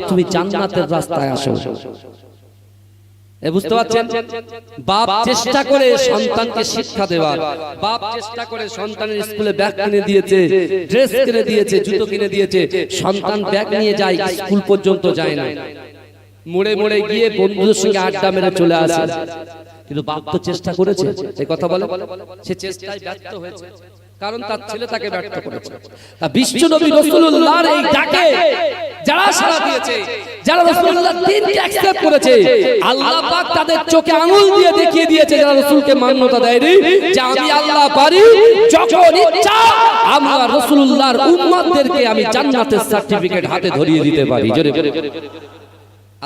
তুমি জান্নাতের রাস্তায় আসো। বুঝতে পারছেন? বাপ চেষ্টা করে সন্তানকে শিক্ষা দেওয়ার, বাপ চেষ্টা করে সন্তানের স্কুলে ব্যাগ কিনে দিয়েছে, ড্রেস কিনে দিয়েছে, জুতো কিনে দিয়েছে, সন্তান ব্যাগ নিয়ে যায়, স্কুল পর্যন্ত যায় না, মোড়ে মোড়ে গিয়ে বন্ধুদের সঙ্গে আড্ডা মেরে চলে আসে। কিন্তু বাপ তো চেষ্টা করেছে, এই কথা বলে, সে চেষ্টায় ব্যর্থ হয়েছে, কারণ তার ছেলে তাকে ব্যর্থ করেছে। বিশ্ব নবী রাসূলুল্লাহর এই ডাকে যারা সাড়া দিয়েছে, যারা রাসূলুল্লাহর দ্বীনকে অ্যাকসেপ্ট করেছে, আল্লাহ পাক তাদের চোখে আঙুল দিয়ে দেখিয়ে দিয়েছে যারা রাসূলকে মান্যতা দেয়নি, যে আমি আল্লাহ পারি যখন ইচ্ছা আমরা রাসূলুল্লাহর উম্মতদেরকে আমি জান্নাতের সার্টিফিকেট হাতে ধরিয়ে দিতে পারি। জোরে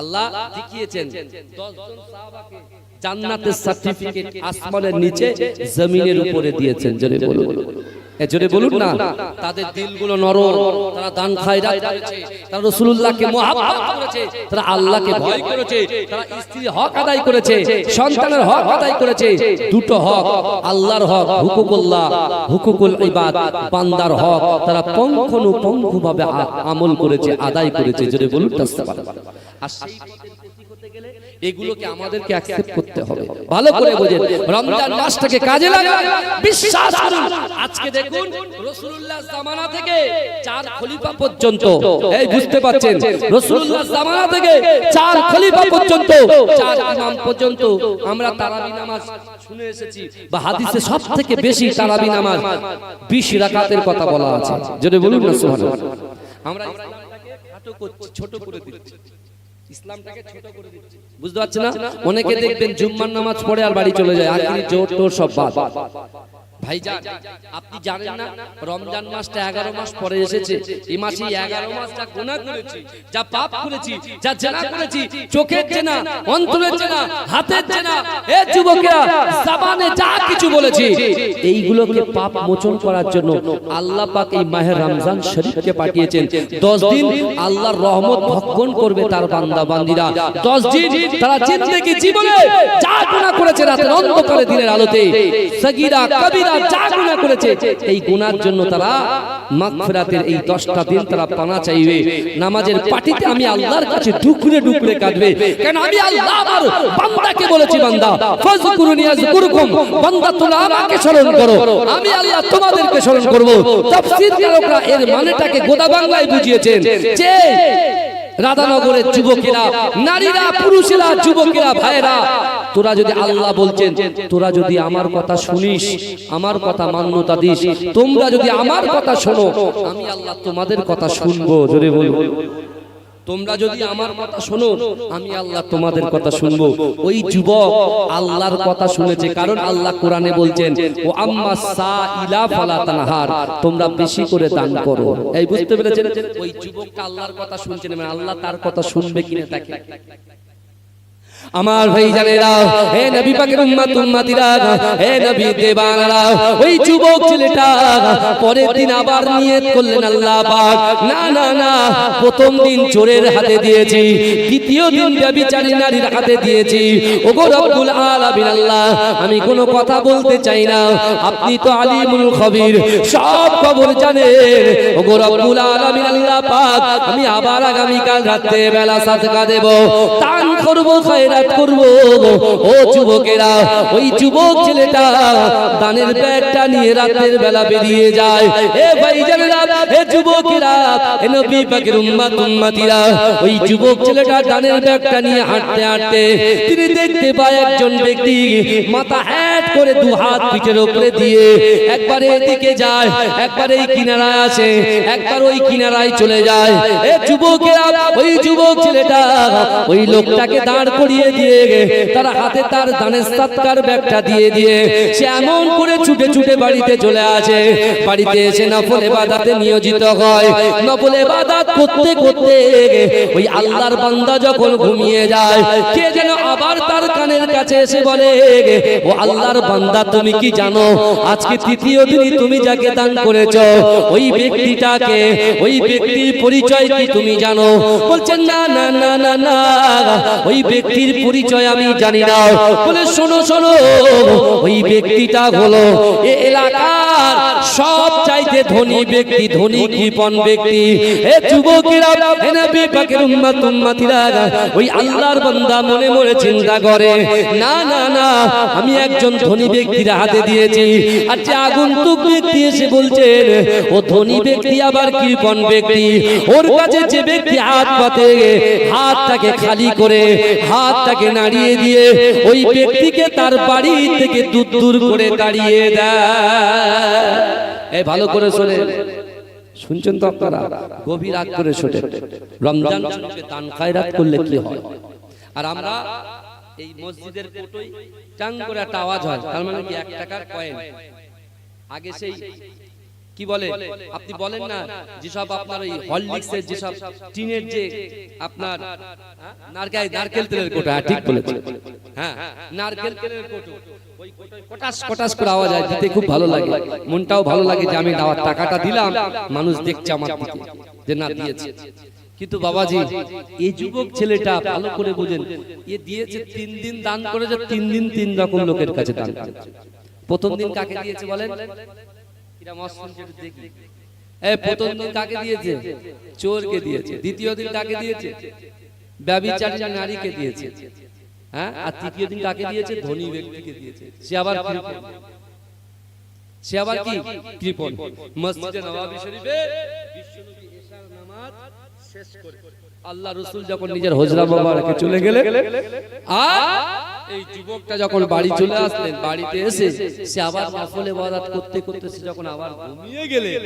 আল্লাহ দেখিয়েছেন 10 জন সাহাবাকে জান্নাতের সার্টিফিকেট আসমানের নিচে জমিনের উপরে দিয়েছেন। জোরে বলুন, জোরে বলুন না। তাদের দিলগুলো নরম, তারা দান খায়রাত করেছে, তারা রাসূলুল্লাহকে মুহাব্বত করেছে, তারা আল্লাহকে ভয় করেছে, তারা স্ত্রীর হক আদায় করেছে, সন্তানের হক আদায় করেছে। দুটো হক, আল্লাহর হক হুকুকুল্লাহ, হুকুকুল ইবাদ, বান্দার হক, তারা পঙ্খানুপঙ্খভাবে আমল করেছে, আদায় করেছে। জোরে বলুন তাসবিহ। আর সেই হতে গেলে এগুলোকে আমাদেরকে অ্যাকসেপ্ট করতে হবে। ভালো করে বুঝেন, রমজান মাসটাকে কাজে লাগান, বিশ্বাস করুন। আজকে দেখুন রাসূলুল্লাহ জামানা থেকে 4 খলিফা পর্যন্ত, এই বুঝতে পাচ্ছেন, রাসূলুল্লাহ জামানা থেকে 4 খলিফা পর্যন্ত, 4 ইমাম পর্যন্ত আমরা তারাবি নামাজ শুনে এসেছি, বা হাদিসে সবথেকে বেশি তারাবি নামাজ 20 রাকাতের কথা বলা আছে। যদি বলুন না সুবহানাল্লাহ। আমরা ইসলামটাকে ছোট করে দিচ্ছি, ইসলামটাকে ছোট করে দিচ্ছি, বুঝতে পারছেন না? অনেকে দেখবেন জুম্মার নামাজ পড়ে আর বাড়ি চলে যায়, আখেরি জোর টোর সব বাদ। ভাইজান, আপনি জানেন না রমজান মাসটা 11 মাস পরে এসেছে। এই মাসে 11 মাস যা গুনাহ করেছি, যা পাপ করেছি, যা জেনা করেছি, চোখের জেনা, অন্তরের জেনা, হাতের জেনা, এ যুবকেরা জবানে যা কিছু বলেছি, এইগুলোকে পাপ মোচন করার জন্য আল্লাহ পাক এই মাহে রমজান শরীফকে পাঠিয়েছেন। 10 দিন আল্লাহর রহমত ভক্ষণ করবে তার বান্দা বান্দীরা। 10 দিন তারা জিন্দেগি জীবনে যা গুনাহ করেছে, রাতের অন্ধকারে দিনের আলোতে সগীরা কবিরা যা গুনাহ করেছে, এই গুনার জন্য তারা মাগফিরাতের এই 10টা দিন তারা পানা চাইবে। নামাজের পাটিতে আমি আল্লাহর কাছে ডুকরে ডুকরে কাঁদবে, কারণ আমি আল্লাহ আমার বান্দাকে বলেছি, বান্দা ফাযকুরুনি আযকুরকুম, বান্দা তোমরা আমাকে স্মরণ করো, আমি আল্লাহ তোমাদেরকে স্মরণ করব। তাফসীরকারকরা এর মানেটাকে গোদা বাংলায় বুঝিয়েছেন যে রাধানগরের যুবকেরা, নারীরা, পুরুষেরা, যুবকেরা, ভাইরা, তোরা যদি আল্লাহ বলছেন, তোরা যদি আমার কথা শুনিস, আমার কথা মান্যতা দিস, তোমরা যদি আমার কথা শোনো, আমি আল্লাহ তোমাদের কথা শুনবো। জোরে বলবো, তোমরা যদি আমার কথা শোনো, আমি আল্লাহ তোমাদের কথা শুনবো। ওই যুবক আল্লাহর কথা শুনেছে, কারণ আল্লাহ কোরআনে বলছেন, ও আম্মা সাইলা ফালা তানহার, তোমরা বেশি করে দান করো। এই বুঝতে পেরেছেন? ওই যুবকটা আল্লাহর কথা শুনছেন, মানে আল্লাহ তার কথা শুনবে কিনা তাকে। আমার ভাইজানেরা, হে নবী পাকের উম্মত উম্মতিরা, হে নবী দেবানরা, ওই যুবক ছেলেটা পরের দিন আবার নিয়ত করলেন আল্লাহ পাক, না না না, প্রথম দিন চোরের হাতে দিয়েছি, দ্বিতীয় দিন ব্যভিচারী নারীর হাতে দিয়েছি। ওগো রব্বুল আলামিন আল্লাহ, আমি কোনো কথা বলতে চাই না, আপনি তো আলিমুল খবীর, সব খবর জানেন। ওগো রব্বুল আলামিন আল্লাহ পাক, আমি আবার আগামী কাল রাতে বেলা সাদকা দেব, দান করব, খায়রাত করব। ও যুবকেরা, ওই যুবক ছেলেটা দানের ব্যাগটা নিয়ে রাতের বেলা বেরিয়ে যায়। এ ভাইজানেরা, এ যুবকেরা, এ নবী পাকের উম্মত উম্মতিরা, ওই যুবক ছেলেটা দানের ব্যাগটা নিয়ে হাঁটতে হাঁটতে তিনি দেখতে পায় একজন ব্যক্তি মাথা হ্যাট করে 2 হাত পিঠের উপরে দিয়ে একবার এদিকে যায়, একবার এই কিনারায় আসে, একবার ওই কিনারায় চলে যায়। এ যুবকেরা, ওই যুবক ছেলেটা ওই লোকটাকে দাঁড় করিয়ে দিয়ে তার হাতে তার দানের সৎকার ব্যাগটা দিয়ে দিয়ে সে এমন করে ছুটে ছুটে বাড়িতে চলে আসে। বাড়িতে এসে নফল ইবাদতে নিয়োজিত হয়। নফল ইবাদত করতে করতে ওই আল্লাহর বান্দা যখন ঘুমিয়ে যায়, কে যেন আবার তার কানের কাছে এসে বলে, ও আল্লাহর বান্দা, তুমি কি জানো আজকে তৃতীয় দিনই তুমি যাকে দান করেছো, ওই ব্যক্তিটাকে, ওই ব্যক্তির পরিচয় কি তুমি জানো? বলছেন না না না না না, ওই ব্যক্তির পরিচয় আমি জানি না। বলে শোনো শোনো, ওই ব্যক্তিটা হলো এই এলাকার সব চাইতে চাইতে ধনী ব্যক্তি, ধনী কৃপণ ব্যক্তি। এ যুবকেরা, হে নবী পাকের উম্মত উম্মতিরা, ওই আল্লাহর বান্দা মনে মনে চিন্তা করে, না না না, আমি একজন ধনী ব্যক্তির হাতে দিয়েছি, আর যে আগন্তুক ব্যক্তি এসে বলছেন ও ধনী ব্যক্তি আবার কৃপণ ব্যক্তি, ওর কাছে যে ব্যক্তি হাত পাতে, হাতটাকে খালি করে হাতটাকে নাড়িয়ে দিয়ে ওই ব্যক্তিকে তার বাড়ি থেকে দূর দূর করে তাড়িয়ে দেয়। এই ভালো করে শোনে, শুনছেন তো আপনারা? গভীর রাত করে শোনে। রমজান শরীফে দান খায়রাত করলে কি হয়? আর আমরা এই মসজিদের কোটোই টাং করে একটা আওয়াজ হয়, তার মানে কি 1 টাকার কয়েন। আগে সেই কি বলে, আপনি বলেন না যেসব আপনার ওই হরলিক্সের যেসব টিনের যে আপনার নারকেল তেলের কোটা, ঠিক বলেছেন, হ্যাঁ নারকেল তেলের কোটো, ওই কোটোয় কটাস কটাস করে আওয়াজ হয়, দিতে খুব ভালো লাগে, মনটাও ভালো লাগে যে আমি দাওয়াত টাকাটা দিলাম, মানুষ দেখছে আমার দিকে যে না দিয়েছে। কিন্তু বাবাজি, এই যুবক ছেলেটা ভালো করে বুঝেন, এ দিয়েছে 3 দিন দান করেছে, 3 দিন 3 রকম লোকের কাছে দান করেছে। প্রথম দিন কাকে দিয়েছে বলেন? এরা মসজিদ যেটা দেখি, প্রথম দিন কাকে দিয়েছে? চোরকে দিয়েছে। দ্বিতীয় দিন কাকে দিয়েছে? ব্যভিচারী নারীকে দিয়েছে, হ্যাঁ। আর তৃতীয় দিন কাকে দিয়েছে? ধনী ব্যক্তিকে দিয়েছে। সে আবার কি কৃপণ। মসজিদে নববী শরীফে বিশ্বনবী এশার নামাজ শেষ করে আল্লাহ রাসূল যখন নিজের হুজরা মোবারকে চলে গেলেন, আর এই যুবকটা যখন বাড়ি চলে আসলেন, বাড়িতে এসে সে আবার নফল ইবাদত করতে করতে সে যখন আবার ঘুমিয়ে গেলেন,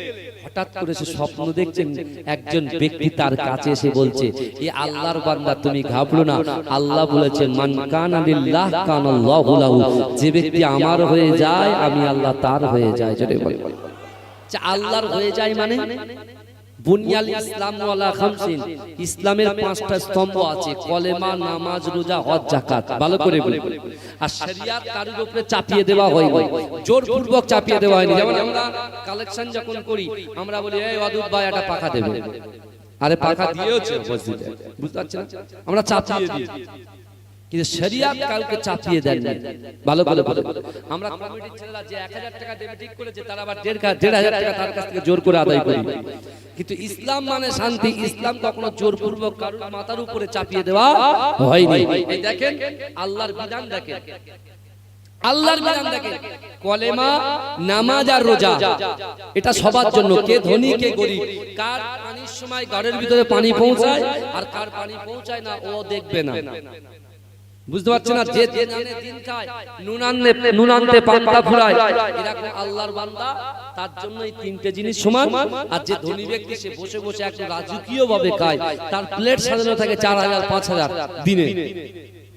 হঠাৎ করে সে স্বপ্ন দেখছেন একজন ব্যক্তি তার কাছে এসে বলছে, এই আল্লাহর বান্দা তুমি ঘাবড়ো না, আল্লাহ বলেছেন মান কানা লিল্লাহ কানাল্লাহু লাহু, যে ব্যক্তি আমার হয়ে যায় আমি আল্লাহ তার হয়ে যায়। জোরে বলে, যে আল্লাহর হয়ে যায় মানে বুনিয়াল ইসলাম ওয়ালা খামসিন, ইসলামের 5টা স্তম্ভ আছে, কলেমা, নামাজ, রোজা, হজ, যাকাত। ভালো করে বলি, আর শরিয়াত কারোর উপরে চাপিয়ে দেওয়া হয়নি, জোরপূর্বক চাপিয়ে দেওয়া হয়নি। যেমন আমরা কালেকশন যখন করি, আমরা বলি এই ওয়াদুদ ভাই একটা পাখা দেবে, আরে পাখা দিয়েছে মসজিদে, বুঝতে পারছেন, আমরা চাপিয়ে দিই, কিন্তু শরিয়াত কাউকে চাপিয়ে দেন না। ভালো করে বলে, আমরা কমিটির ছেলেরা যে 1000 টাকা দেবে ঠিক করেছে, তারা আবার 1500 টাকা তার কাছ থেকে জোর করে আদায় করি। কিন্তু ইসলাম মানে শান্তি, ইসলাম কখনো জোরপূর্বক কারোর মাথার উপরে চাপিয়ে দেওয়া হয়নি। এই দেখেন আল্লাহর বিধান, দেখেন আল্লাহর বিধান, দেখেন কলেমা, নামাজ আর রোজা, এটা সবার জন্য, কে ধনী কে গরিব, কার পানির সময় ঘরের ভিতরে পানি পৌঁছায় আর কার পানি পৌঁছায় না ও দেখবে না, বুঝতে পারছেন না? যে দিন খায়, নুন আনতে পান্তা ফুরায়, এরকম আল্লাহর বান্দা, তার জন্য এই 3টে জিনিস সমান। আর যে ধনী ব্যক্তি সে বসে বসে একটু রাজকীয় ভাবে খায়, তার প্লেট সাজানো থাকে 4000 5000 দিনে,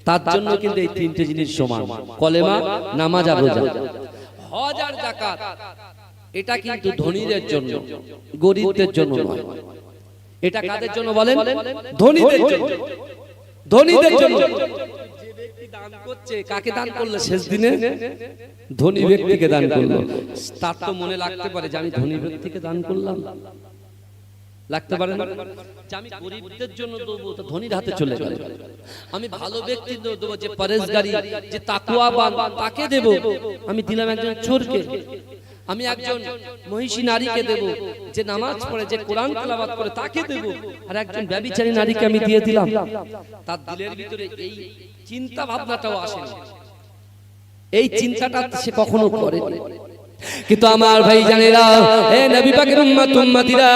তার জন্য কিন্তু এই 3টে জিনিস সমান, কলেমা, নামাজ আর রোজা। হজ আর যাকাত এটা কিন্তু ধনীদের জন্য, গরিবদের জন্য নয়। এটা কাদের জন্য বলেন? ধনীদের জন্য, ধনীদের জন্য। দান করছে, কাকে দান করলো? শেষ দিনে ধনী ব্যক্তিকে দান করলো। তার তো মনে লাগতে পারে যে আমি ধনী ব্যক্তিকে দান করলাম, লাগতে পারে না যে আমি গরিবদের জন্য দেবো, তো ধনীর হাতে চলে গেল। আমি ভালো ব্যক্তি দেবো, যে পরেশগারী, যে তাকওয়াবান, তাকে দেব। আমি দিলাম একজন চোরকে। আমি একজন মহিষী নারীকে দেব, যে নামাজ পড়ে, যে কোরআন তেলাওয়াত করে, তাকে দেব। আর একজন ব্যভিচারী নারীকে আমি দিয়ে দিলাম। তার দিলের ভিতরে এই চিন্তা ভাবনাটাও আসে না, এই চিন্তাটা সে কখনো করেনি। কিন্তু আমার ভাই জানেরা, হে নবী পাকের উম্মত উম্মতিরা,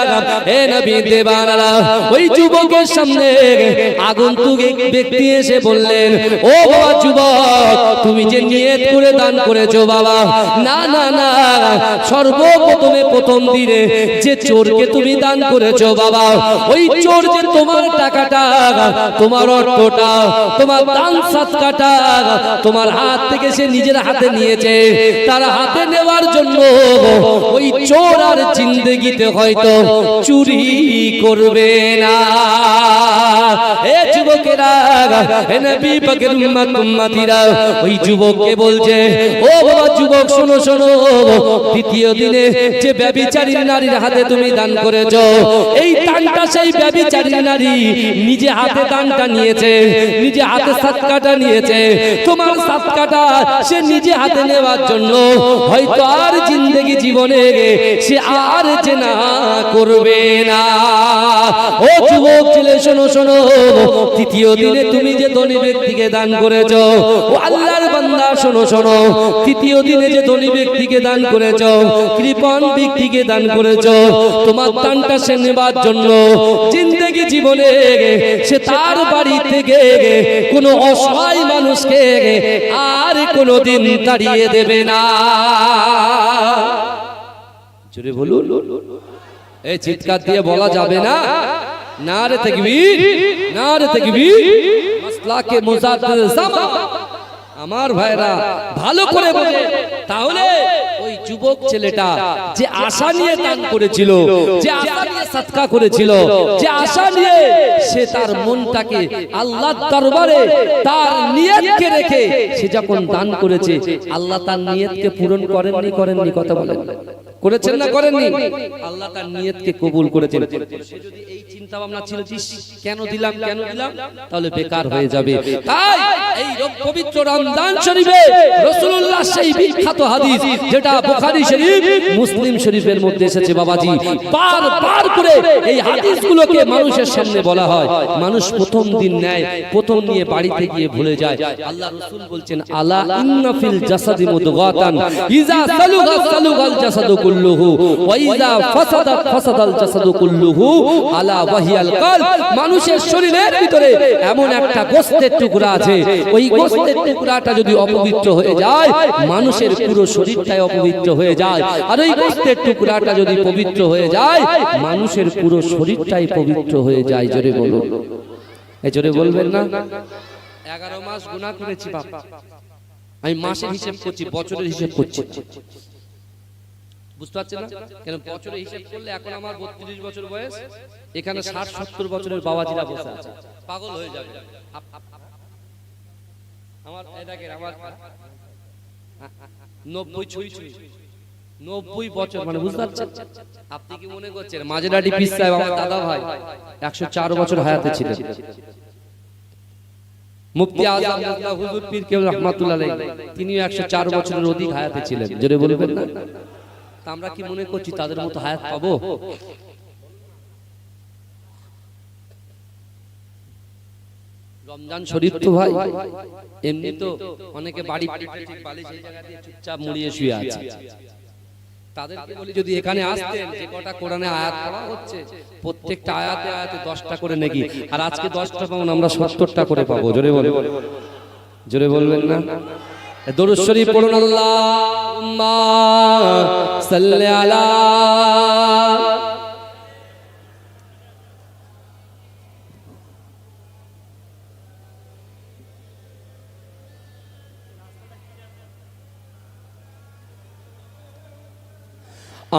হে নবী দেবানারা, ওই যুবকের সামনে আগন্তুক এক ব্যক্তি এসে বললেন, ও বাবা যুবক, তুমি যে নিয়ত করে দান করেছো বাবা, না না না, সর্বপ্রথমে প্রথম দিনে যে চোরকে তুমি দান করেছো বাবা, ওই চোর যে তোমার টাকাটা, তোমার অর্থটা, তোমার দান সাদকাটা তোমার হাত থেকে সে নিজের হাতে নিয়েছে, তার হাতে নেওয়ার জন্য ওই চোর আর জিন্দেগিতে হয়তো চুরি করবে না। এ যুবক যুবকেরা, হে নবী পাকের উম্মত উম্মতিরা, ওই যুবককে বলছে, ও বাবা যুবক শোনো শোনো, তৃতীয় দিনে যে ব্যভিচারী নারীর হাতে তুমি দান করেছো, এই দানটা সেই ব্যভিচারী নারী নিজে হাতে দানটা নিয়েছে, নিজে হাতে সাদকাটা নিয়েছে। তোমার সাদকাটা সে নিজে হাতে নেওয়ার জন্য হয়তো আর জিন্দেগি জীবনে সে আর জেনা করবে না। ও যুবক ছেলে শোনো শোনো, তৃতীয় দিনে তুমি যে ধনী ব্যক্তিকে দান করেছো, ও আল্লাহর বান্দা শোনো শোনো, তৃতীয় দিনে যে ধনী ব্যক্তিকে দান করেছো, কৃপণ ব্যক্তিকে দান করেছো, তোমার দানটা সে নেবার জন্য জিন্দেগি জীবনে সে তার বাড়ি থেকে কোনো অসহায় মানুষকে আর কোনোদিন তাড়িয়ে দেবে না। জোরে বলুন, এই চিৎকার দিয়ে বলা যাবে না, নারে তাকবীর, নারে তাকবীর, মাসলাকে মুজাদ্দিদ জামান। আমার ভাইরা ভালো করে বোঝে, তাহলে ওই যুবক ছেলেটা যে আশা নিয়ে দান করেছিল, যে আশা নিয়ে সাদকা করেছিল, যে আশা নিয়ে সে তার মনটাকে আল্লাহর দরবারে তার নিয়তকে রেখে সে যখন দান করেছে, আল্লাহ তার নিয়তকে পূরণ করেননি, করেননি কথা বলেন, করেছেন না করেননি? আল্লাহ তার নিয়তকে কবুল করেছেন। সে যদি এই চিন্তা ভাবনা ছিল কেন দিলাম কেন দিলাম, তাহলে বেকার হয়ে যাবে। তাই এই পবিত্র রমজান শরীফে রাসূলুল্লাহ সেই বিখ্যাত হাদিস যেটা বুখারী শরীফ মুসলিম শরীফের মধ্যে এসেছে, বাবাজি বারবার করে এই হাদিসগুলোকে মানুষের সামনে বলা হয়। মানুষ প্রথম দিন নেয়, প্রথম নিয়ে বাড়িতে গিয়ে ভুলে যায়। আল্লাহ রাসূল বলছেন, আলা ইন্না ফিল জাসাদি মুদগাতান ইযা সালুগা সালুগাল জাসাদু কুল্লুহু ওয়া ইযা ফাসাদাত ফাসাদাল জাসাদু কুল্লুহু আলা ওয়াহিয়াল কলব। মানুষের শরীরের ভিতরে এমন একটা গোশতের টুকরা আছে, ওই গোশতের টুকরাটা যদি অপবিত্র হয়ে যায়, মানুষের পুরো শরীরটাই অপবিত্র হয়ে যায়। আর ওই গোশতের টুকরাটা যদি পবিত্র হয়ে যায়, মানুষের পুরো শরীরটাই পবিত্র হয়ে যায়। জোরে বলুন, এই জোরে বলবেন না? 11 মাস গুনাহ করেছি বাপ, আমি মাসের হিসাব করছি, বছরের হিসাব করছি। বুঝতে পারছেন না? কেন বছরের হিসাব করলে এখন আমার 32 বছর বয়স, এখানে 60-70 বছরের বাবাজিরা বসে আছে, পাগল হয়ে যাবে। আমার এটাকে আমার 90 বছর, মানে বুঝতে পারছেন? আপনি কি মনে করছেন মাঝেরাটি পীর সাহেব আমার দাদা ভাই 104 বছর হায়াতে ছিলেন। মুফতি আযম হুজুর পীর কেবল রাহমাতুল্লাহ আলাইহি তিনিও 104 বছরের অধিক হায়াতে ছিলেন। জোরে বলবেন না? তা আমরা কি মনে করছি তাদের মতো হায়াত পাবো? রমজান শরীফ তো ভাই এমনি তো অনেকে বাড়ি বালিশ এই জায়গা দিয়ে চুপচাপ মুড়িয়ে শুয়ে আছে, তাদেরকে বলি যদি এখানে আসতেন, যে কটা কোরআনে আয়াত পড়া হচ্ছে প্রত্যেকটা আয়াতে আয়াতে 10টা করে নেকি, আর আজকে 10টা পাবো আমরা 70টা করে পাবো। জোরে বলবেন, জোরে বলবেন না? দরুদ শরীফ পড়ুন, আল্লাহুম্মা সাল্লি আলা।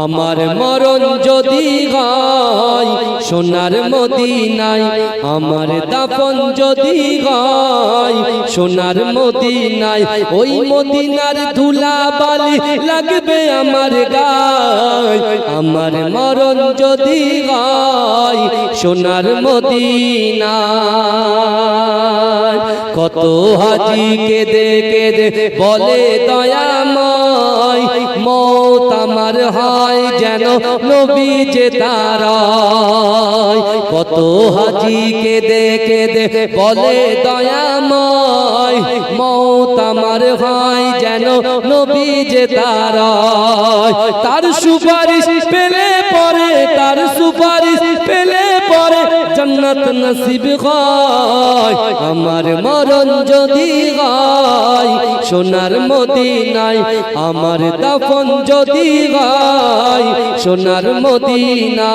আমার মরণ যদি হয় সোনার মদিনায়, আমার দাফন যদি হয় সোনার মদিনায়, ওই মদিনার ধুলা বালি লাগবে আমার গায়। আমার মরণ যদি হয় সোনার মদিনায়, কত হাজি কেঁদে কেঁদে বলে দয়াময়, মওত আমার হয় যেন নবী যে তারায়। কত হাজি কেঁদে কেঁদে বলে দয়াময়, মওত আমার হয় যেন নবী যে তারায়। তার সুপারিশ পেলে পরে, তার সুপারিশ পেলে পরে জান্নাত নসিব হয়। আমার মরণ যদি হয় সোনার মদিনায়, আমার দাফন যদি হয় সোনার মদিনায়।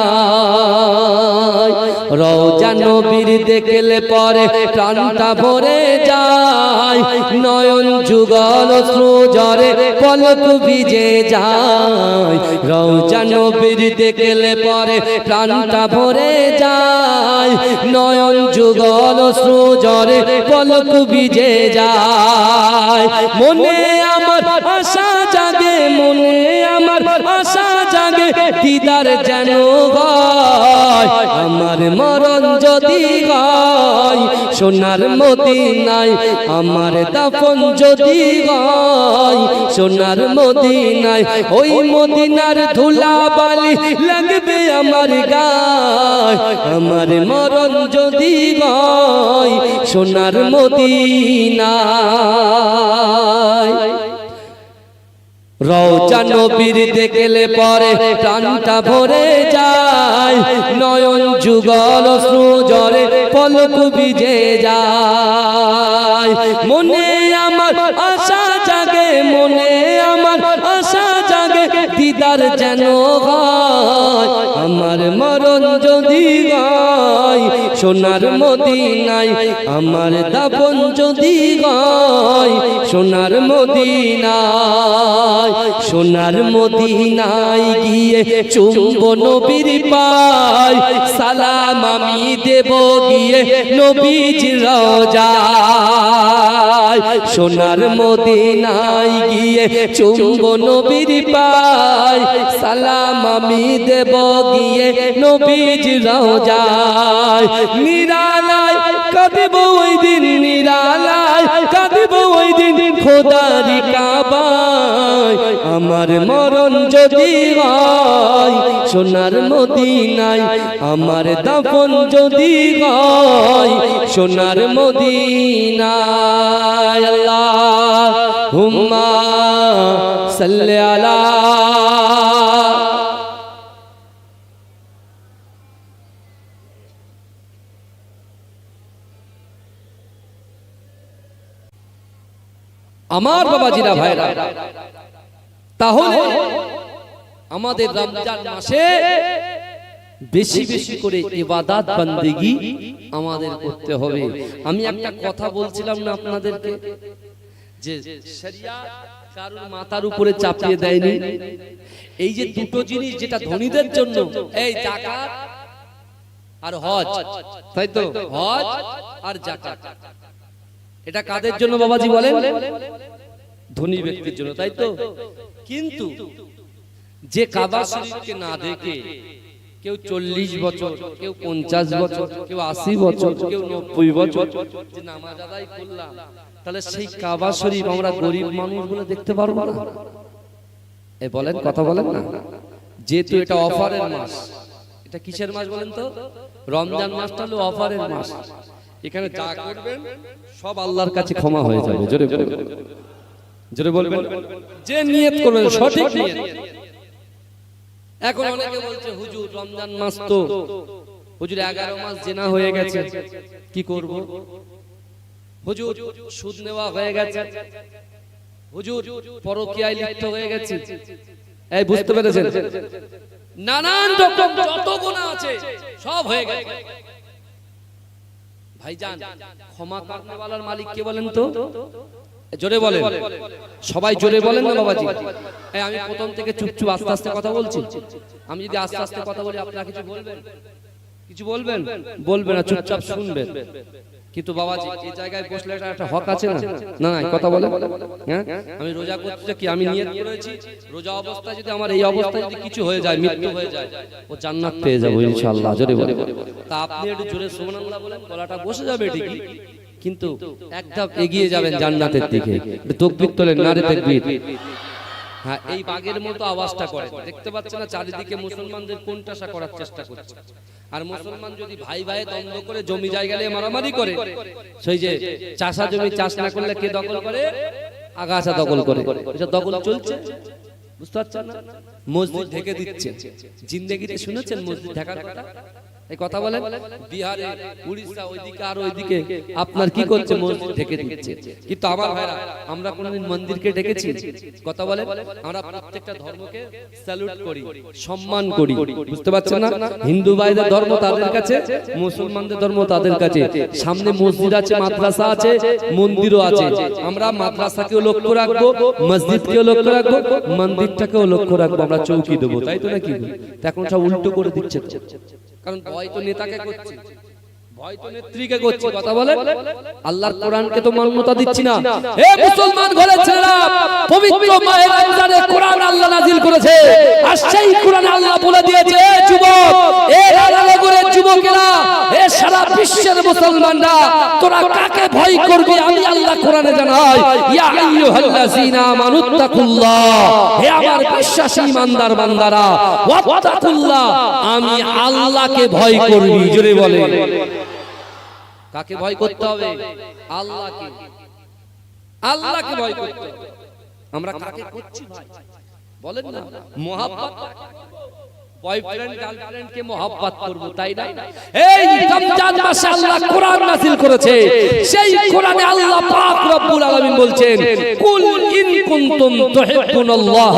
রওজা নবীর দেখলে পরে প্রাণটা ভরে যায়, নয়ন যুগল অশ্রুজরে পলক ভিজে যায়। রওজা নবীর দেখলে পরে প্রাণটা ভরে যায়, যায়, নয়ন যুগল সূর্যরে পলক ভিজে যায়। মনে আমার আশা জাগে, মনে আমার আশা জাগে, দিদার যেন হয়, আমার মরণ যদি হয় সোনার মদিনায়, আমার দাফন যদি হয় সোনার মদিনায়। ওই মদিনার ধুলা বালি লাগবে আমার গায়, আমার মরণ যদি হয় সোনার মদিনায়। রওজা নবীর দেখলে পরে প্রাণটা ভরে যায়, নয়ন যুগল সূর্যরে পলক ভিজে যায়। মনে আমার আশা জাগে, মনে আমার আশা জাগে, দিদার যেন হয়, আমার মরণ যদি হয় সোনার মদিনায়, আমার দাফন যদি হয় সোনার মদিনায়। সোনার মদিনায় গিয়ে চুম্ব নবীর পায়, সালাম আমি দেব গিয়ে নবীজির রওজায়। সোনার মদিনায় গিয়ে চুম্ব নবীর পায়, সালাম আমি দেব গিয়ে নবীজির রওজায়। নিরালায় কাঁদব ওই দিন, নিরালায় কাঁদব ওই দিন খোদার কাবায়, আমার মরণ যদি হয় সোনার মদিনায়, আমার দাফন যদি হয় সোনার মদিনায়। আল্লাহুম্মা সাল্লি আলা আমার বাবাজিরা ভাইরা। তাহলে আমাদের রমজান মাসে বেশি বেশি করে ইবাদত বন্দেগী আমাদের করতে হবে। আমি একটা কথা বলছিলাম না আপনাদেরকে, যে শরিয়াত কারুর মাথার উপরে চাপিয়ে দেয়নি। এই যে দুটো জিনিস যেটা ধনীদের জন্য, এই যাকাত আর হজ, তাই তো, হজ আর যাকাত, এটা কাদের জন্য বাবাজি বলেন? ধনী ব্যক্তির জন্য, তাই তো। কিন্তু যে কাবা শরীফকে না দেখে কেউ 40 বছর, কেউ 50 বছর, কেউ 80 বছর, কেউ 90 বছর যে নামাজ আদায় করলাম, তাহলে সেই কাবা শরীফ আমরা গরিব মানুষগুলো দেখতে পারবো না? এই বলেন, কথা বলেন না। যেহেতু এটা অফারের মাস, এটা কিসের মাস বলেন তো? রমজান মাসটা হলো অফারের মাস। এখানে যা করবেন সব আল্লাহর কাছে ক্ষমা হয়ে যাবে। জোরে বলবেন, জোরে বলবেন, যে নিয়ত করবেন সঠিক নিয়ত। এখন অনেকে বলছে হুজুর রমজান মাস তো, হুজুর 11 মাস জেনা হয়ে গেছে, কি করব? হুজুর সুদ নেওয়া হয়ে গেছে, হুজুর পরকীয়ায় লিপ্ত হয়ে গেছে। এই বুঝতে পেরেছেন? নানান রকম যত গুনাহ আছে সব হয়ে গেছে। ভাইজান, ক্ষমা করনেওয়ালার মালিক কে বলেন তো? জোরে বলেন, সবাই জোরে বলেন না বাবাজি। আমি প্রথম থেকে চুপচুপ আস্তে আস্তে কথা বলছি। আমি যদি আস্তে আস্তে কথা বলি আপনারা কিছু বলবেন? কিছু বলবেন? বলবেন না, চুপচাপ শুনবেন। কিন্তু বাবাজি এই জায়গায় বসলে একটা হক আছে না? না না, কথা বলেন। হ্যাঁ, আমি রোজা করতে কি, আমি নিয়ত করেছি রোজা অবস্থায় যদি আমার এই অবস্থায় যদি কিছু হয়ে যায়, মৃত্যু হয়ে যায়, ও জান্নাত পেয়ে যাবো ইনশাআল্লাহ। জোরে বলেন। তা আপনি একটু জোরে সুবহানাল্লাহ বলেন, গলাটা বসে যাবে ঠিকই, কিন্তু এক ধাপ এগিয়ে যাবেন জান্নাতের দিকে। তাকবীর তোলেন, নারে তাকবীর। হ্যাঁ, এই বাগের মতো আওয়াজটা করে। দেখতে পাচ্ছেন না চারিদিকে মুসলমানদের কোণঠাসা করার চেষ্টা করছে। আর মুসলমান যদি ভাই ভাই দ্বন্দ্ব করে জমি জায়গা নিয়ে মারামারি করে, সেই যে চাষা জমি চাষ না করলে কে দখল করে? আগাছা দখল করে। এটা দখল চলছে, বুঝতে পারছেন না? মসজিদ ঢেকে দিচ্ছে। জিন্দেগিতে শুনেছেন মসজিদ ঢাকার কথা? এই কথা বলেন। বিহারে, উড়িষ্যা, ওইদিকে আর ওইদিকে আপনার কি করছে? মসজিদ ঢেকে দিচ্ছে। কিন্তু আমার ভাইরা, আমরা কোনদিন মন্দিরকে ঢেকেছি? কথা বলেন। আমরা প্রত্যেকটা ধর্মকে স্যালুট করি, সম্মান করি, বুঝতে পারছেন না? হিন্দু ভাইদের ধর্ম তাদের কাছে, মুসলমানদের ধর্ম তাদের কাছে। সামনে মসজিদ আছে, মাদ্রাসা আছে, মন্দিরও আছে। আমরা মাদ্রাসাকেও লক্ষ্য রাখবো, মসজিদকেও লক্ষ্য রাখবো, মন্দিরটাকেও লক্ষ্য রাখবো। আমরা চৌকি দেবো, তাই তো নাকি? এখন সব উল্টো করে দিচ্ছে। কারণ ভয় তো নেতাকে করছে, ভয় তো নেত্রীকে করছি, কথা বলে আল্লাহর কোরআনকে তো মান্যতা দিচ্ছি না। হে মুসলমান ঘরের ছেলেরা, পবিত্র মাহে রমজানে কোরআন আল্লাহ নাযিল করেছে, আর সেই কোরআনে আল্লাহ বলে দিয়েছে, এ যুবক, এ রাজানগরের যুবকেরা, এ সারা বিশ্বের মুসলমানরা, তোরা কাকে ভয় করবি আমি আল্লাহ কোরআনে জানাই, ইয়া আইয়ুহাল্লাযীনা আমানুত্তাকুল্লাহ, হে আমার বিশ্বাসী ইমানদার বান্দারা, ওয়াত্তাকুল্লাহ, আমি আল্লাহকে ভয় করবি। জোরে বলে, কাকে ভয় করতে হবে? আল্লাহকে। আল্লাহকে ভয় করতে হবে। আমরা কাকে করছি ভাই বলেন না? মোহাব্বত, বয়ফ্রেন্ড গার্লফ্রেন্ডকে মোহাব্বত করব, তাই না? এই রমজান মাসে আল্লাহ কোরআন নাযিল করেছে, সেই কোরআনে আল্লাহ পাক রব্বুল আলামিন বলছেন, কুল ইন কুনতুম তুহিব্বুনাল্লাহ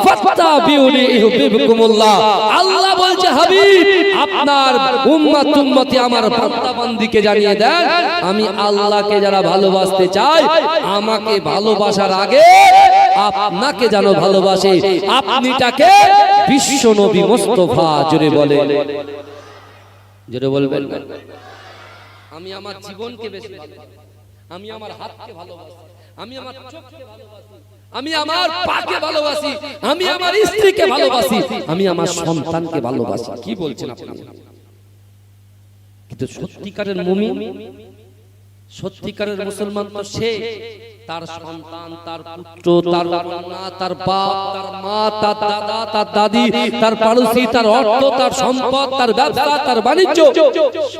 ফাত্তাবিউনি ইউহিব্বুকুমুল্লাহ। আল্লাহ বলছে, হাবিব, আপনার উম্মতি আমার বান্দা বান্দীকে জানিয়ে দেন, আমি আল্লাহকে যারা ভালোবাসতে চায়, আমাকে ভালোবাসার আগে আপনাকে যেন ভালোবাসে। আপনি তাকে বিশ্ব নবী মুস্তাফা। জোরে বলে, জোরে বলবেন। আমি আমার জীবনকে বেশি ভালোবাসি, আমি আমার হাতকে ভালোবাসি, আমি আমার চোখকে ভালোবাসি, আমি আমার পাকে ভালোবাসি, আমি আমার স্ত্রীকে ভালোবাসি, আমি আমার সন্তানকে ভালোবাসি। কি বলছেন আপনি? কিন্তু সত্যিকারের মুমিন, সত্যিকারের মুসলমান তো সে, তার সন্তান, তার পুত্র, তার কন্যা, তার বাপ, তার মা, তার দাদা, তার দাদি, তার পাড়োশি, তার অর্থ, তার সম্পদ, তার ব্যবসা, তার বাণিজ্য,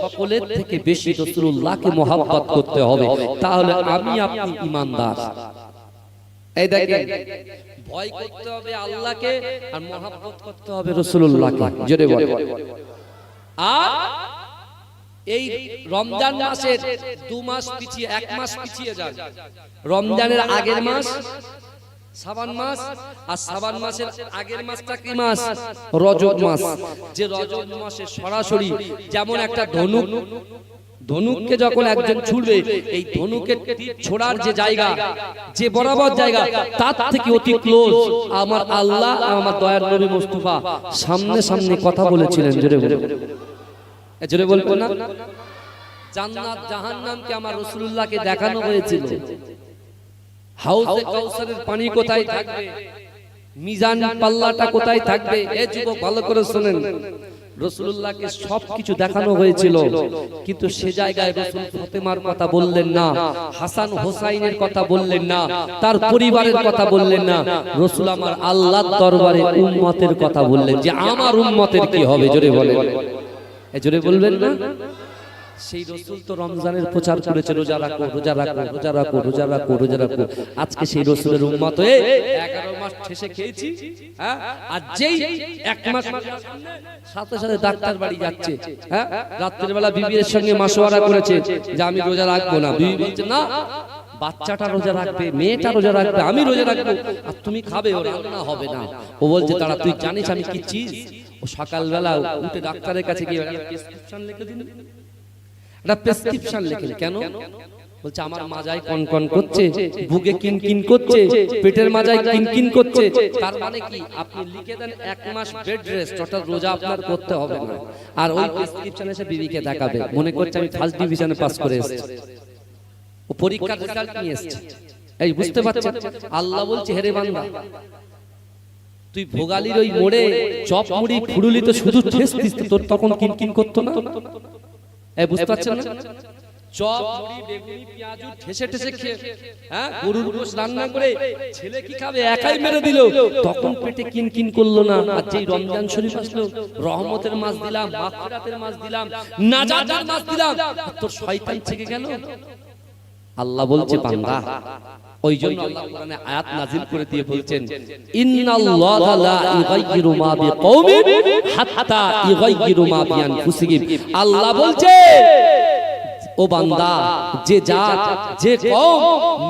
সকলের থেকে বেশি রাসূলুল্লাহকে মহব্বত করতে হবে। তাহলে আমি আপনি ঈমানদার। এই দেখেন, ভয় করতে হবে আল্লাহকে আর মহব্বত করতে হবে রাসূলুল্লাহকে। জোরে বলে। আর এই রমজান মাসের 2 মাস পিছিয়ে, 1 মাস পিছিয়ে যায়। রমজানের আগের মাস শাবান মাস, আর শাবান মাসের আগের মাসটা কি মাস? রজব মাস। যে রজব মাসে সরাসরি যেমন একটা ধনুককে যখন একজন ছুড়বে, এই ধনুকের ছোড়ার যে জায়গা, যে বরাবর জায়গা, তার থেকে অতি ক্লোজ আমার আল্লাহ, আমার দয়ার নবী মুস্তাফা সামনে সামনে কথা বলেছিলেন। জোরে বলে, জোরে বলবো না? জান্নাত জাহান্নামকে আমার রাসূলুল্লাহকে দেখানো হয়েছিল। হাউজে কাউসারের পানি কোথায় থাকবে, মিজান পাল্লাটা কোথায় থাকবে, এ যুবক ভালো করে শুনেন। রাসূলুল্লাহকে সবকিছু দেখানো হয়েছিল, কিন্তু সে জায়গায় রাসূল ফাতেমার কথা বললেন না, হাসান হোসাইনের কথা বললেন না, তার পরিবারের কথা বললেন না। রাসূল আমার আল্লাহর দরবারে উম্মতের কথা বললেন, যে আমার উম্মতের কি হবে। জোরে বলেন, জোরে বলবেন না? সেই রাসূল তো রমজানের প্রচার করেছে, রোজা রাখো, রোজা রাখো, রোজা রাখো, রোজা রাখো, রোজা রাখো। আজকে সেই রাসূলের উম্মত হয়ে 11 মাস ঠেসে খেয়েছি, হ্যাঁ? আর যেই 1 মাস সাথে সাথে ডাক্তার বাড়ি যাচ্ছে, হ্যাঁ? রাতের বেলা বিবির সঙ্গে মাশওয়ারা করেছে যে আমি রোজা রাখবো না। বিবি বলছে, না, বাচ্চাটা রোজা রাখবে, মেয়েটা রোজা রাখবে, আমি রোজা রাখবো, আর তুমি খাবে, ও রান্না হবে না। ও বলছে, তারা তুই জানিস আমি কি চিজ? ও সকালবেলা উঠে ডাক্তারের কাছে গিয়ে প্রেসক্রিপশন লিখে দিল। একটা প্রেসক্রিপশন লিখে, কেন? বলছে আমার মাজায় কনকন করছে, বুকে কিনকিন করছে, পেটের মাজায় কিনকিন করছে। তার মানে কি? আপনি লিখে দেন 1 মাস বেড রেস্ট, অর্থাৎ রোজা আপনার করতে হবে না। আর ওই প্রেসক্রিপশন এসে বিবিকে দেখাবে, মনে করছে আমি ফার্স্ট ডিভিশনে পাস করে এসেছি, ও পরীক্ষার রেজাল্ট নিয়ে এসেছে। এই বুঝতে পারছেন? আল্লাহ বলছে, হেরে বান্দা, তুই ভোগালির ওই মোড়ে চপ মুড়ি ফুড়ুলি তো শুধু ঠেস দিস, তোর তখন কিনকিন করতো না? এই বুঝতে পারছেন না? চপ মুড়ি বেগুনি পেঁয়াজু ঠেসে ঠেসে খেয়ে, হ্যাঁ, গরুর গোশত রান্না করে ছেলে কি খাবে, একাই মেরে দিল, তখন পেটে কিনকিন করলো না? আর যেই রমজান শরীফ আসলো, রহমতের মাস দিলাম, মাগফিরাতের মাস দিলাম, নাজাতের মাস দিলাম, তোর শয়তান থেকে গেল। আল্লাহ বলছে, বান্দা, ওই জন্য আল্লাহ কোরআনে আয়াত নাযিল করে দিয়ে বলছেন, ইন্নাল্লাহা লা ইউগাইয়িরু মা বিকওমিন হাত্তা ইউগাইয়িরু মা বিআনফুসিহিম। আল্লাহ বলছে, ও বান্দা, যে জাত, যে কওম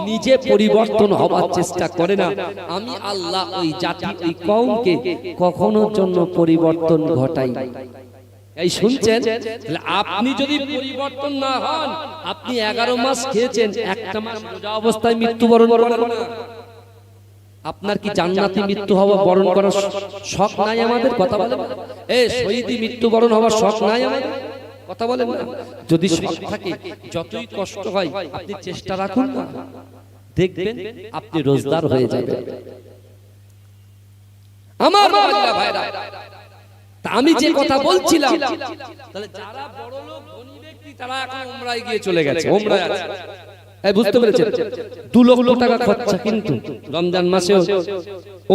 নিজে পরিবর্তন হবার চেষ্টা করে না, আমি আল্লাহ ওই জাতি, ওই কওমকে কখনোর জন্য পরিবর্তন ঘটাই। এই শুনছেন? আপনি যদি পরিবর্তন না হন, আপনি 11 মাস খেয়েছেন, একটা মাস রোজা অবস্থায় মৃত্যুবরণ করবেন না। আপনার কি জান্নাতি মৃত্যু হওয়া বরণ করার শখ নাই আমাদের? কথা বলে, এই শহীদি মৃত্যুবরণ হওয়ার শখ নাই আমাদের? কথা বলেন না? যদি শখ থাকে, যতই কষ্ট হয়, আপনি চেষ্টা রাখুন না, দেখবেন আপনি রোজগার হয়ে যাবেন। আমার ভাইরা, আমি যে কথা বলছিলাম, তাহলে যারা বড় লোক ধনী ব্যক্তি তারা এখন উমরায় গিয়ে চলে গেছে, উমরায় আছে, বুঝতে পেরেছেন? 2 লক্ষ টাকা খরচা, কিন্তু রমজান মাসেও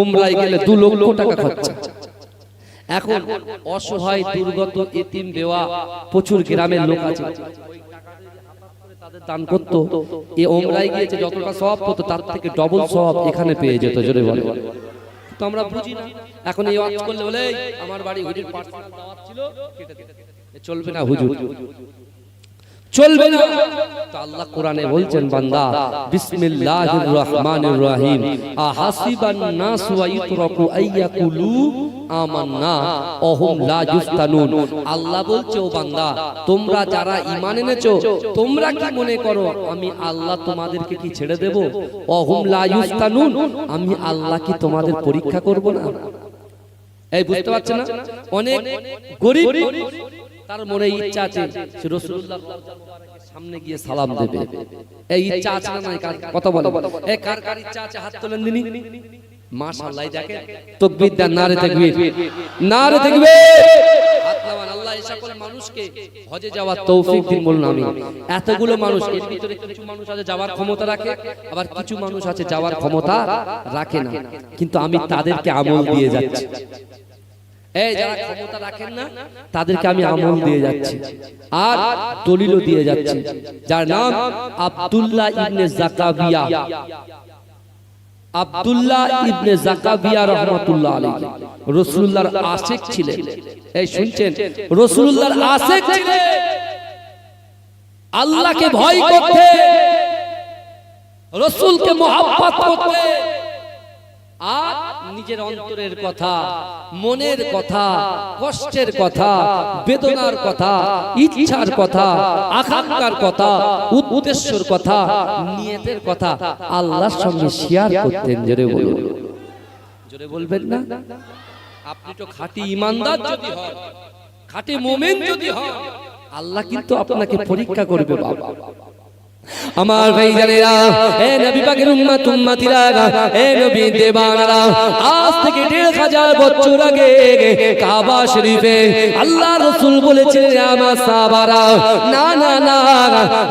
উমরায় গেলে 2 লক্ষ টাকা খরচা। এখন অসহায় দুর্গত এতিম বেওয়া প্রচুর গ্রামের লোক আছে, তাদের দান করত, এই উমরায় গিয়েছে যতটা সওয়াব হতো তার থেকে ডবল সওয়াব এখানে পেয়ে যেত। জোরে বলে, তো আমরা বুঝি না। এখন এই ওয়াজ করলে বলে আমার বাড়ি হুজুর পার্সোনাল দাওয়াত ছিল, চলবে না হুজুর, চলবে না। তো আল্লাহ কোরআনে বলছেন, বান্দা বিসমিল্লাহির রহমানির রহিম, আহাসিবান নাস ওয়া ইতরাকু আইয়াকুলু আমান্না ওহুম লা ইফতানুন। আল্লাহ বলছে, ও বান্দা, তোমরা যারা ঈমান এনেছো, তোমরা কি মনে করো আমি আল্লাহ তোমাদেরকে কি ছেড়ে দেব? ওহুম লা ইফতানুন, আমি আল্লাহ কি তোমাদের পরীক্ষা করব না? এই বুঝতে পারছেন না? অনেক গরীব তার মনে ইচ্ছা আছে সে রাসূলুল্লাহ সামনে গিয়ে সালাম দেবে, এই ইচ্ছা আছে না? কথা বলে, এই কার কার ইচ্ছা আছে হাত তোলেন দিনি। মাশাআল্লাহ, দেখেন তাকবীর দেন, নারে তাকবীর, নারে তাকবীর, হাত নামান। আল্লাহ এই সকল মানুষকে হজে যাওয়ার তৌফিক দিন বলুন আমিন। এতগুলো মানুষ, এর ভিতরে কিছু মানুষ আছে যাওয়ার ক্ষমতা রাখে, আবার কিছু মানুষ আছে যাওয়ার ক্ষমতা রাখে না, কিন্তু আমি তাদেরকে আমল দিয়ে যাচ্ছি। এই যারা ক্ষমতা রাখেন না তাদেরকে আমি আমল দিয়ে যাচ্ছি আর দলিলও দিয়ে যাচ্ছি, যার নাম আব্দুল্লাহ ইবনে জাকাবিয়া। আব্দুল্লাহ ইবনে জাকাবিয়া রাহমাতুল্লাহ আলাইহি রাসূলুল্লাহর আশিক ছিলেন। এই শুনছেন, রাসূলুল্লাহর আশিক ছিলেন, আল্লাহকে ভয় করতে, রাসূলকে মহব্বত করতে, আর নিজের অন্তরের কথা, মনের কথা, কষ্টের কথা, বেদনার কথা, ইচ্ছার কথা, আকাঙ্ক্ষার কথা, উদ্দেশ্যের কথা, নিয়তের কথা আল্লাহর সঙ্গে শেয়ার করতেন। জোরে বলুন, জোরে বলবেন না? আপনি তো খাঁটি ঈমানদার যদি হন, খাঁটি মুমিন যদি হন, আল্লাহ কিন্তু আপনাকে পরীক্ষা করবে বাবা। আমার ভাইজানেরা, এ নবী পাকের উম্মত উম্মতিরা, এ নবী দেবানারা, আজ থেকে ১৫০০ বছর আগে কাবা শরীফে আল্লাহ রাসূল বলেছেন, আমার সাহাবারা, না না না,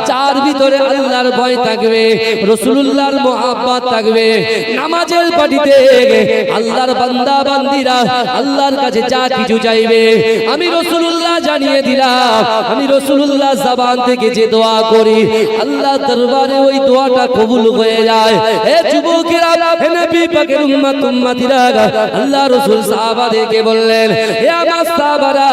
যার ভিতরে আল্লাহর ভয় থাকবে, রাসূলুল্লাহর মুহাব্বত থাকবে, নামাজের পাটিতে আল্লাহর বান্দা বান্দীরা আল্লাহর কাছে যা কিছু চাইবে, আমি রাসূলুল্লাহ জানিয়ে দিলাম, আমি রাসূলুল্লাহ জবান থেকে যে দোয়া করি, আল্লাহ দরবারে ওই দোয়াটা কবুল হয়ে যায়। হে যুবকেরা, হে নবী পাকের উম্মত উম্মতিরা, আল্লাহ রাসূল সাহাবাদেরকে বললেন, হে আমার সাহাবারা,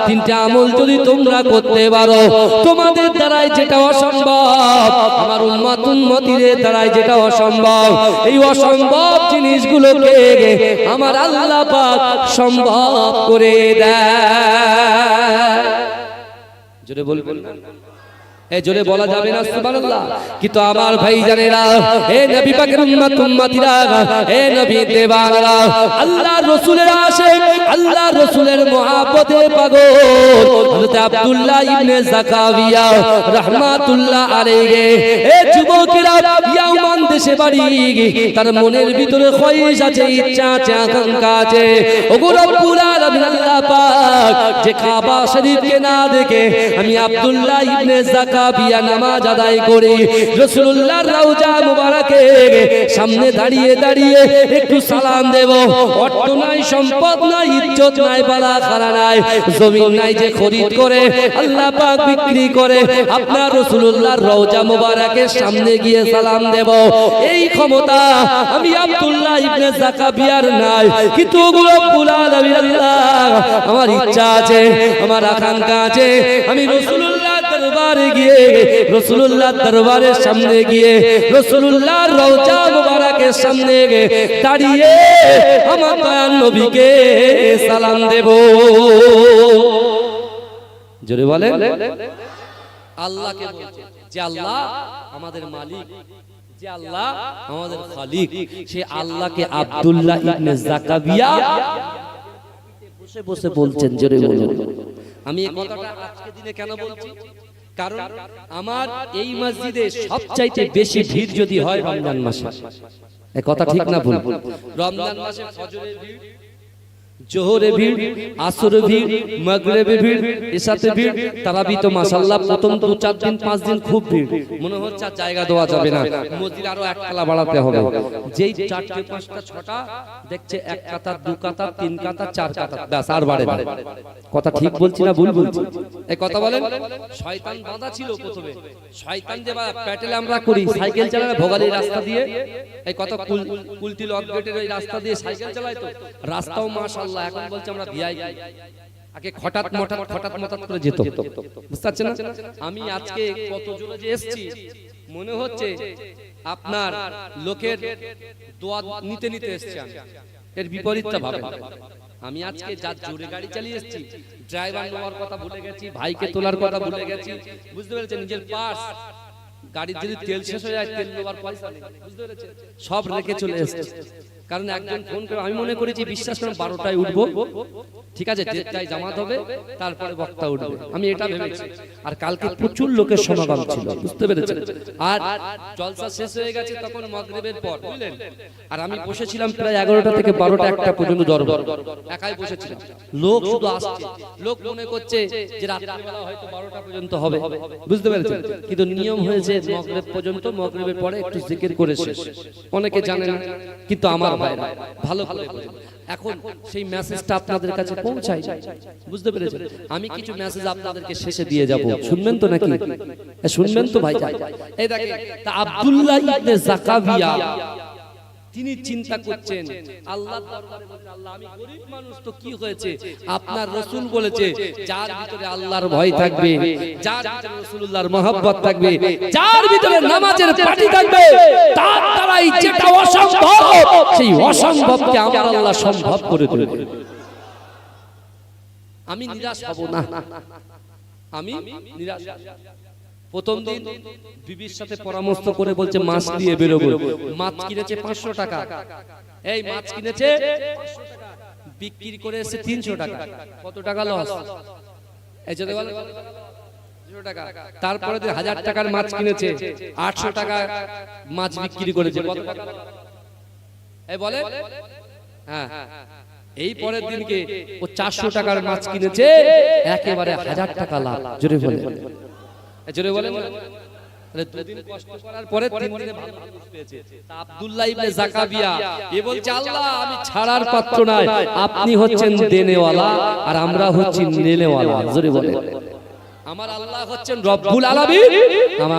3টা আমল যদি তোমরা করতে পারো, তোমাদের দ্বারাই যেটা অসম্ভব, আমার উম্মত উম্মতিদের দ্বারাই যেটা অসম্ভব, এই অসম্ভব জিনিসগুলোকে আমার আল্লাহ পাক সম্ভব করে দেয়। জোরে বলবেন না? এই জোরে বলা যাবে না সুবহানাল্লাহ? কিন্তু আমার ভাইজানেরা, হে নবী পাকের উম্মত উম্মতিরা, হে নবী দেবানারা, আল্লাহর রাসূলের আশিক, আল্লাহর রাসূলের মুহাব্বতে পাগল হযরত আব্দুল্লাহ ইবনে জাকাবিয়া রাহমাতুল্লাহ আলাইহি, হে যুবকেরা, ইয়ামান দেশে বাড়ি, তার মনের ভিতরে খয়েশ আছে, ইচ্ছা আছে, আকাঙ্ক্ষা আছে। ওগো রব্বুল আলামিন আল্লাহ পাক যে কাবা শরীফকে না দেখে আমি আব্দুল্লাহ ইবনে জাকাবিয়া নামাজ আদায় করি, রাসূলুল্লাহর রওজা মুবারকে সামনে দাঁড়িয়ে দাঁড়িয়ে একটু সালাম দেব, অর্থ নাই, সম্পদ নাই, ইজ্জত নাই, বালা খারা নাই, জমিন নাই যে খরিদ করে আল্লাহ পাক বিক্রি করে আপনার রাসূলুল্লাহর রওজা মুবারকের সামনে গিয়ে সালাম দেব, এই ক্ষমতা আমি আব্দুল্লাহ ইবনে জাকাবিয়ার নাই। কিন্তু রব্বুল আলামিন আল্লাহ, আমার ইচ্ছা আছে, আমার আকাঙ্ক্ষা আছে, আমি রাসূলুল্লাহর দরবারে গিয়ে, রাসূলুল্লাহর দরবারের সামনে গিয়ে, রাসূলুল্লাহর রওজা মুবারকের সামনে গিয়ে দাঁড়িয়ে আমার দয়ার নবীকে সালাম দেব। জোরে বলেন, আল্লাহকে বলছে যে আল্লাহ আমাদের মালিক, যে আল্লাহ আমাদের খালিক, সে আল্লাহকে আব্দুল্লাহ ইবনে জাকাবিয়া বসে বসে বলছেন। জোরে বলুন, আমি এই কথাটা আজকে দিনে কেন বলছি? কারণ আমার এই মসজিদে সবচাইতে বেশি ভিড় যদি হয় রমজান মাসে। এই কথা ঠিক না ভুল? রমজান মাসে ফজরের ভিড়, জোহরে ভিড়, আসরে ভিড়, মাগরিবে ভিড়, ইশাতে ভিড়, তারাবি তো মাশাআল্লাহ প্রথম 2-4 দিন 5 দিন খুব ভিড়, মনে হচ্ছে আর জায়গা দেওয়া যাবে না, মসজিদ আরো এক তলা বাড়াতে হবে। যেই 4টে 5টা 6টা দেখছে 1 কাতা 2 কাতা 3 কাতা 4 কাতা, ব্যাস আর বাড়ে না। কথা ঠিক বলছি না ভুল বলছি? এই কথা বলেন। শয়তান বাঁধা ছিল প্রথমে, শয়তান যে প্যাটেল আমরা করি সাইকেল চালায় ভোগালীর রাস্তা দিয়ে, এই কত কুলটি লক গেটের ওই রাস্তা দিয়ে সাইকেল চালায়, তো রাস্তাও মাশাআল্লাহ এখন বলছে আমরা ভিআইপি। আগে হঠাৎ মঠাৎ করে যেত, বুঝতে পারছেন না? আমি আজকে কত জোরে যে এসেছি, মনে হচ্ছে আপনার লোকের দোয়া নিতে নিতে এসেছি আমি। এর বিপরীতটা ভাবেন। আমি আজকে যা জোরে গাড়ি চালিয়ে এসেছি, ড্রাইভার নেওয়ার কথা ভুলে গেছি, ভাইকে তোলার কথা ভুলে গেছি, বুঝতে পেরেছেন? নিজের পার্স, গাড়ির যদি তেল শেষ হয়ে যায় তেল নেওয়ার পয়সা নেই, বুঝতে পেরেছেন? সব রেখে চলে এসেছি। কারণ একজন ফোন করে, আমি মনে করেছি বিশ্বাস করুন 12টায় উঠবো, ঠিক আছে, 1টায় জামাত হবে, তারপরে বক্তা উঠবে, আমি এটা ভেবেছি। আর কালকে প্রচুর লোকের সমাগম ছিল, বুঝতে পেরেছেন? আর জলসা শেষ হয়ে গেছে তখন মাগরিবের পর, বুঝলেন? আর আমি বসেছিলাম প্রায় 11টা থেকে 12টা 1টা পর্যন্ত দরবার, একাই বসেছিলাম। লোক শুধু আসছে, লোক মনে করছে যে রাত্রিবেলা হয়তো 12টা পর্যন্ত হবে, বুঝতে পেরেছেন? কিন্তু নিয়ম হয়েছে মাগরিব পর্যন্ত, মাগরিবের পরে একটু জিকির করে শেষ। অনেকে জানেন না, কিন্তু আমার ভাইরা ভালো করে বোঝেন। এখন সেই মেসেজটা আপনাদের কাছে পৌঁছায়, বুঝতে পেরেছেন? আমি কিছু মেসেজ আপনাদেরকে শেষে দিয়ে যাব, শুনবেন তো নাকি? শুনবেন তো ভাই? এই দেখেন, তা আব্দুল্লাহ ইবনে জাকাবিয়া তিনি চিন্তা করছেন, আল্লাহর দরবারে বলছেন, আল্লাহ আমি গরীব মানুষ, তো কি হয়েছে? আপনার রাসূল বলেছে যার ভিতরে আল্লাহর ভয় থাকবে, যার ভিতরে রাসূলুল্লাহর মহব্বত থাকবে, যার ভিতরে নামাজের পাটি থাকবে, তার দ্বারাই যেটা অসম্ভব সেই অসম্ভবকে আমার আল্লাহ সম্ভব করে দেবে। আমি নিরাশ হব না, আমি নিরাশ। প্রথম দিন বিবির সাথে পরামর্শ করে বলছে মাছ দিয়ে বেরোবো। মাছ কিনেছে 500 টাকা, এই মাছ কিনেছে 500 টাকা, বিক্রি করে এসে 300 টাকা। কত টাকা লস? এই জন্য বলে 300 টাকা। তারপরে 1000 টাকার মাছ কিনেছে, 800 টাকা মাছ বিক্রি করেছে। কত টাকা? এই বলে, হ্যাঁ। এই পরের দিনকে ও 400 টাকার মাছ কিনেছে, একেবারে 1000 টাকা লাভ। জোরে বলে, জোরে বলেন। দুদিন কষ্ট করার পরে 3 দিনে ভালো মানুষ পেয়েছে। আব্দুল্লাহ ইবনে জাকাবিয়া এ বলছে, আল্লাহ আমি ছাড়ার পাত্র নয়, আপনি হচ্ছেন দেনেওয়ালা আর আমরা হচ্ছি নেনেওয়ালা। জোরে বলেন। আমার আল্লাহ হচ্ছেন রব্বুল আলামিন,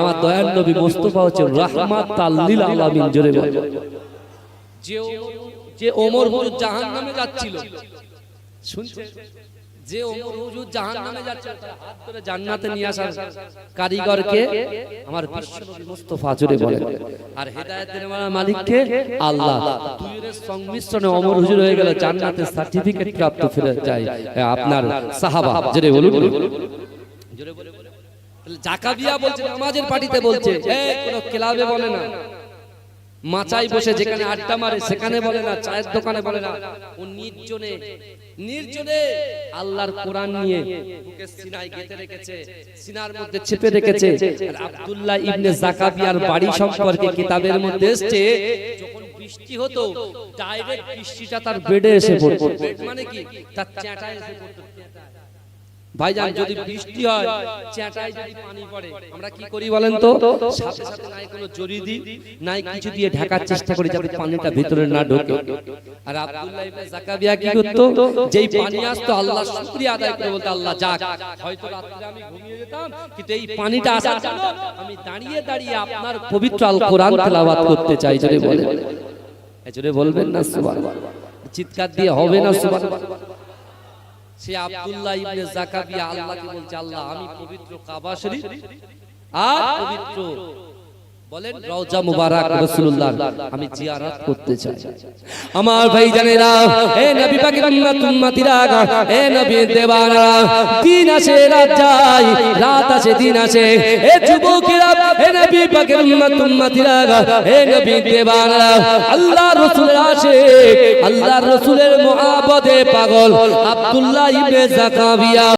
আমার দয়ার নবী মুস্তাফা হচ্ছেন রাহমাতাল লিল আলামিন। জোরে বলেন। যে ওমর হুজুর জাহান্নামে যাচ্ছিল, শুনছে? যে ওমর হুজুর জাহান্নামে যাচ্ছে, হাত ধরে জান্নাতে নিয়ে আসার কারিগরকে আমার বিশ্বনবী মুস্তাফা। জোরে বলেন। আর হেদায়েত দেওয়ার মালিককে আল্লাহ। দুইয়ের সংমিশ্রণে ওমর হুজুর হয়ে গেল জান্নাতের সার্টিফিকেট প্রাপ্ত ফিরে যায় আপনার সাহাবা। জোরে বলুন, জোরে বলুন। জাকাবিয়া বলছে নামাজের পার্টিতে বলছে, এই কোন ক্লাবে বলে না, মাচাই বসে যেখানে আড্ডা মারে সেখানে বলে না, চায়ের দোকানে বলে না, ও নির্জনে আল্লাহর কোরআন নিয়ে বুকে সিনায় গেঁথে রেখেছে, সিনার মধ্যে চেপে রেখেছে। আর আব্দুল্লাহ ইবনে জাকাবিয়ার বাড়ি সম্পর্কে কিতাবের মধ্যে এসেছে, যখন বৃষ্টি হতো ডাইরেক্ট বৃষ্টিটা তার বেডে এসে পড়তো। বেড মানে কি? তার চ্যাটায় এসে পড়তো। ভাইজান, যদি বৃষ্টি হয়, চ্যাটায় যদি পানি পড়ে, আমরা কি করি বলেন তো? সাথে সাথে নাই কোনো জড়ি দিই, নাই কিছু দিয়ে ঢাকার চেষ্টা করি যাতে পানিটা ভিতরে না ঢোকে। আর আব্দুল্লাহ ইবনে জাকাবিয়া কি করতো? যেই পানি আসতো আল্লাহর শুকরিয়া আদায় করে বলতো, আল্লাহ যাক, হয়তো রাতে আমি ঘুমিয়ে যেতাম, কিন্তু এই পানিটা আসার জন্য আমি দাঁড়িয়ে দাঁড়িয়ে আপনার পবিত্র আল কোরআন তেলাওয়াত করতে চাই। জোরে বলেন, জোরে বলবেন না সুবহানাল্লাহ? চিৎকার দিয়ে হবে না সুবহানাল্লাহ? সে আব্দুল্লাহ ইবনে জাকাবিয়া আল্লাহকে বলছে, আল্লাহ আমি পবিত্র কাবা শরীফ আর পবিত্র বলেন রওজা মুবারক রাসূলুল্লাহ আমি জিয়ারত করতে চাই। আমার ভাই জানেরা, হে নবী পাকের উম্মতিরা, হে নবী দেওয়ানা, দিন আসে রাত যায়, রাত আসে দিন আসে। হে যুবকেরা, হে নবী পাকের উম্মতিরা, হে নবী দেওয়ানা, আল্লাহর রাসূলের আশিক, আল্লাহর রাসূলের মুহাব্বতে পাগল আব্দুল্লাহ ইবনে জাকাবিয়া